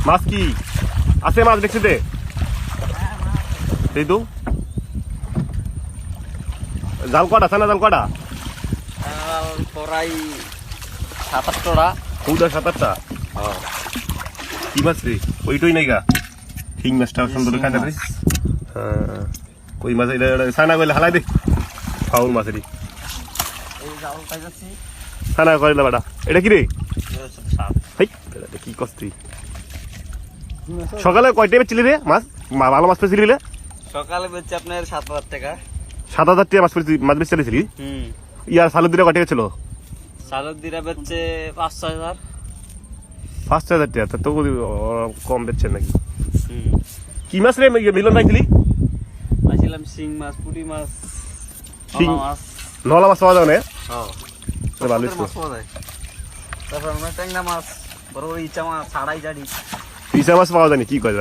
মাছ কি আছে? মাছ দেখছি দে তো জাল কটা আছে না? জাল কটা? প্রায় 7-8টা। কৌটা 7-8টা। কি মাছ রে? ওইটাই নাই গা ঠিক মাছটা সুন্দর খাইতে পারি। হ্যাঁ কই মাছ? এটা সানা কইলে হালাই দে ফাউল মাছেরই সানা কইলে বাড়া। এটা কি রে? কি কষ্ট। সকালে কয়টায় বেচছিলি রে মাছ? ভালো মাছ পেয়েছিলি? সকালে বেচছে আপনার 7,000 টাকা। 7,000 টাকা মাছ বেচ চালিয়েছিলি? ইয়ার সালুর দিনে কয়টা ছিল? সালুর দিরা বেচছে 5-6 হাজার। 5,000 টাকা তো কম বেচছেন নাকি? কি মাছ রে মিলন পাইছিলি? পাইছিলাম শিং মাছ, পুঁটি মাছ, মাছ। নলা মাছ পাওয়া যাবে না? ভালো মাছ পাওয়া যায়। তারপর আমরা ট্যাংরা মাছ, বড় বড় ইচা মাছ, ছাড়াই জাড়ি। ইচা মাছ পাওয়া যায়নি? কি কয়?